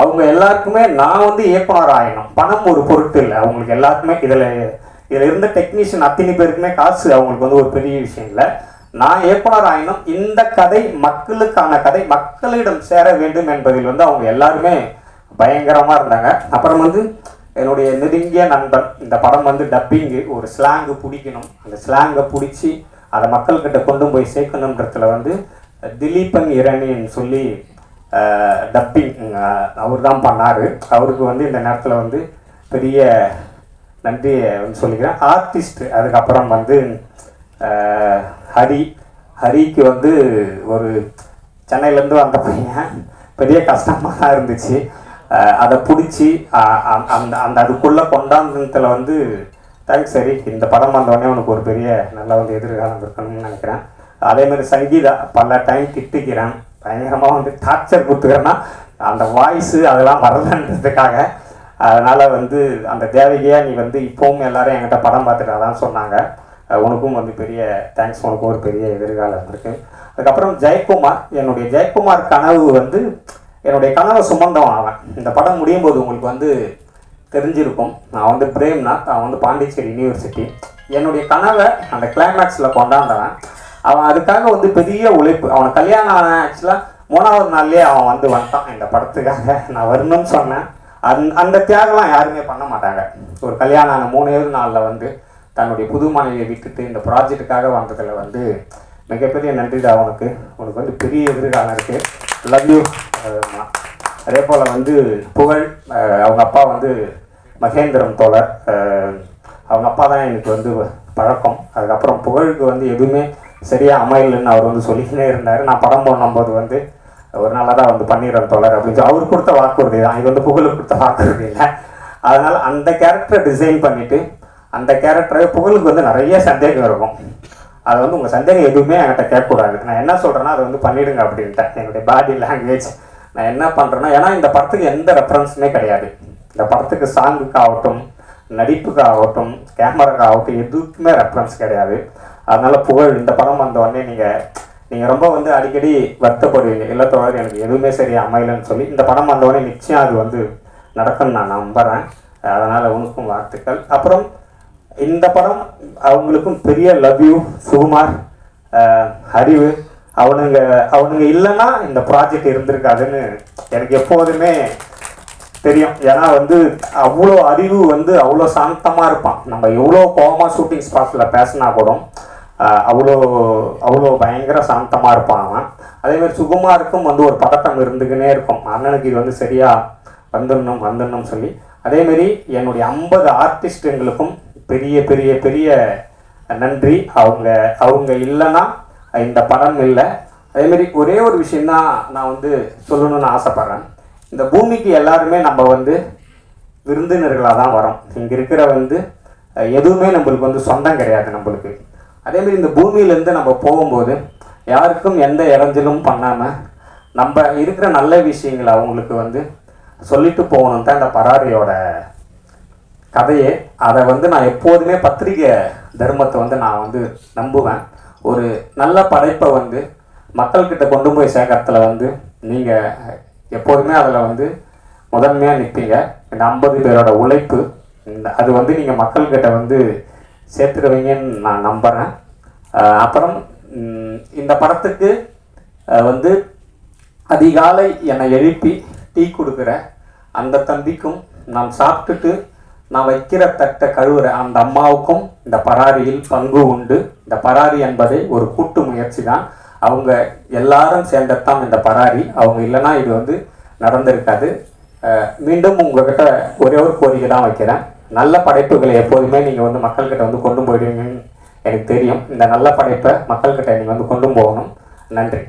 அவங்க எல்லாருக்குமே நான் வந்து இயக்குனர் ஆகணும், பணம் ஒரு பொருட்டு இல்லை அவங்களுக்கு எல்லாருக்குமே. இதில் இருந்த டெக்னீஷியன் அத்தனை பேருக்குமே காசு அவங்களுக்கு வந்து ஒரு பெரிய விஷயம் இல்லை. நான் இயக்குனர் ஆகணும், இந்த கதை மக்களுக்கான கதை, மக்களிடம் சேர வேண்டும் என்பதில் வந்து அவங்க எல்லாருமே பயங்கரமாக இருந்தாங்க. அப்புறம் வந்து என்னுடைய நெருங்கிய நண்பன், இந்த படம் வந்து டப்பிங்கு ஒரு ஸ்லாங்கு பிடிக்கணும், அந்த ஸ்லாங்கை பிடிச்சி அதை மக்கள்கிட்ட கொண்டு போய் சேர்க்கணுன்றதுல வந்து திலீபன் இரணின்னு சொல்லி டப்பிங் அவர் தான் பண்ணார். அவருக்கு வந்து இந்த நேரத்தில் வந்து பெரிய நன்றியை வந்து சொல்லிக்கிறேன். ஆர்டிஸ்ட் அதுக்கப்புறம் வந்து ஹரிக்கு வந்து ஒரு சென்னையிலேருந்து வந்த பையன், பெரிய கஷ்டமாக தான் இருந்துச்சு. அதை பிடிச்சி அந்த அதுக்குள்ளே கொண்டாந்ததில் வந்து தேங்க்ஸ் சரி, இந்த படம் வந்தோடனே உனக்கு ஒரு பெரிய நல்ல வந்து எதிர்காலம் இருக்கணும்னு நினைக்கிறேன். அதேமாதிரி சங்கீதா பல டைம் திட்டுக்கிறேன், பயங்கரமாக வந்து டார்ச்சர் கொடுத்துக்கிறேன்னா அந்த வாய்ஸு அதெல்லாம் வரலன்றதுக்காக. அதனால் வந்து அந்த தேவகியாக நீ வந்து இப்போவும் எல்லோரும் என்கிட்ட படம் பார்த்துட்டு அதான் சொன்னாங்க, உனக்கும் வந்து பெரிய தேங்க்ஸ், உனக்கும் ஒரு பெரிய எதிர்காலம் இருக்குது. அதுக்கப்புறம் ஜெயக்குமார், என்னுடைய ஜெயக்குமார் கனவு வந்து என்னுடைய கனவை சுமந்தவன் அவன். இந்த படம் முடியும் போது உங்களுக்கு வந்து தெரிஞ்சிருக்கும், நான் வந்து பிரேம்நாத், அவன் வந்து பாண்டிச்சேரி யூனிவர்சிட்டி. என்னுடைய கனவை அந்த கிளைமேக்ஸில் கொண்டாந்தவன் அவன். அதுக்காக வந்து பெரிய உழைப்பு. அவனை கல்யாணம் ஆன ஆக்சுவலாக 3வது நாள்லேயே அவன் வந்து வந்துட்டான் இந்த படத்துக்காக. நான் வரணும்னு சொன்னேன். அந்த தியாகம்லாம் யாருமே பண்ண மாட்டாங்க. ஒரு கல்யாணம் ஆன 3வது நாளில் வந்து தன்னுடைய புது மனைவியை விட்டுட்டு இந்த ப்ராஜெக்டுக்காக வந்ததில் வந்து மிகப்பெரிய நன்றி தான் அவனுக்கு. உனக்கு வந்து பெரிய எதிர்காலம் இருக்குது. Love you. அதே போல் வந்து புகழ், அவங்க அப்பா வந்து மகேந்திரம் தோழர், அவங்க அப்பா தான் எனக்கு வந்து பழக்கம். அதுக்கப்புறம் புகழுக்கு வந்து எதுவுமே சரியாக அமையலைன்னு அவர் வந்து சொல்லிக்கினே இருந்தார். நான் படம் பண்ணும்போது வந்து ஒரு நாளாக தான் வந்து பண்ணிடுறேன் தோழர் அப்படின்னு சொல்லி அவர் கொடுத்த வாக்குறுதி தான். இது வந்து புகழுக்கு கொடுத்த வாக்குறுதி இல்லை. அதனால் அந்த கேரக்டரை டிசைன் பண்ணிவிட்டு அந்த கேரக்டரை புகழுக்கு வந்து நிறைய சந்தேகம் இருக்கும். அதை வந்து உங்கள் சந்தேகம் எதுவுமே என்கிட்ட கேட்கக்கூடாது. நான் என்ன சொல்கிறேன்னா அதை வந்து பண்ணிவிடுங்க அப்படின்ட்டேன். என்னுடைய பாடி லாங்குவேஜ் நான் என்ன பண்ணுறேன்னா, ஏன்னா இந்த படத்துக்கு எந்த ரெஃபரன்ஸுமே கிடையாது. இந்த படத்துக்கு சாங்குக்கு ஆகட்டும், நடிப்புக்கு ஆகட்டும், கேமராக்கு ஆகட்டும், எதுக்குமே ரெஃபரன்ஸ் கிடையாது. அதனால் புகழ் இந்த படம் வந்த உடனே நீங்கள் ரொம்ப வந்து அடிக்கடி வருத்தப்படுவீங்க, இல்லை தோழர் எனக்கு எதுவுமே சரியாக அமையலன்னு சொல்லி. இந்த படம் வந்த உடனே நிச்சயம் அது வந்து நடக்கும்னு நான் நம்புகிறேன். அதனால் உனக்கும் வாழ்த்துக்கள். அப்புறம் இந்த படம் அவங்களுக்கும் பெரிய லவ் யூ. சுகுமார், அறிவு, அவனுங்க இல்லைன்னா இந்த ப்ராஜெக்ட் இருந்திருக்காதுன்னு எனக்கு எப்போதுமே தெரியும். ஏன்னா வந்து அவ்வளோ அறிவு வந்து அவ்வளோ சாந்தமாக இருப்பான். நம்ம எவ்வளோ கோபமாக ஷூட்டிங் ஸ்பாட்டில் பேசினா கூட அவ்வளோ பயங்கர சாந்தமாக இருப்பான் அவன். அதேமாதிரி சுகுமாருக்கும் வந்து ஒரு பதட்டம் இருந்துக்கினே இருக்கும், அண்ணனுக்கு இது வந்து சரியாக வந்துடணும் சொல்லி. அதேமாரி என்னுடைய 50 ஆர்டிஸ்ட்டுங்களுக்கும் பெரிய பெரிய பெரிய நன்றி. அவங்க இல்லைன்னா இந்த படம் இல்லை. அதேமாரி ஒரே ஒரு விஷயந்தான் நான் வந்து சொல்லணும்னு ஆசைப்பட்றேன். இந்த பூமிக்கு எல்லாருமே நம்ம வந்து விருந்தினர்களாக தான் வரோம். இங்கே இருக்கிற வந்து எதுவுமே நம்மளுக்கு வந்து சொந்தம் கிடையாது நம்மளுக்கு. அதேமாரி இந்த பூமியிலேருந்து நம்ம போகும்போது யாருக்கும் எந்த இடைஞ்சலும் பண்ணாமல் நம்ம இருக்கிற நல்ல விஷயங்களை அவங்களுக்கு வந்து சொல்லிட்டு போகணும் தான் இந்த பராரியோட கதையே. அதை வந்து நான் எப்போதுமே பத்திரிகை தர்மத்தை வந்து நான் வந்து நம்புவேன். ஒரு நல்ல படைப்பை வந்து மக்கள்கிட்ட கொண்டு போய் சேர்க்கறதுல வந்து நீங்கள் எப்போதுமே அதில் வந்து முதன்மையாக நிற்பீங்க. இந்த 50 பேரோட உழைப்பு அது வந்து நீங்கள் மக்கள்கிட்ட வந்து சேர்த்துடுவீங்கன்னு நான் நம்புகிறேன். அப்புறம் இந்த படத்துக்கு வந்து அதிகாலை என்னை எழுப்பி டீ கொடுக்குற அந்த தம்பிக்கும், நான் சாப்பிட்டுட்டு நான் வைக்கிற தட்டை கழுவுற அந்த அம்மாவுக்கும் இந்த பராரியில் பங்கு உண்டு. இந்த பராரி என்பதை ஒரு கூட்டு முயற்சி தான். அவங்க எல்லாரும் சேர்ந்ததான் இந்த பராரி. அவங்க இல்லைன்னா இது வந்து நடந்திருக்காது. மீண்டும் உங்கள்கிட்ட ஒரே ஒரு கோரிக்கை தான் வைக்கிறேன். நல்ல படைப்புகளை எப்போதுமே நீங்கள் வந்து மக்கள்கிட்ட வந்து கொண்டு போயிடுவீங்கன்னு எனக்கு தெரியும். இந்த நல்ல படைப்பை மக்கள்கிட்ட நீங்கள் வந்து கொண்டு போகணும். நன்றி.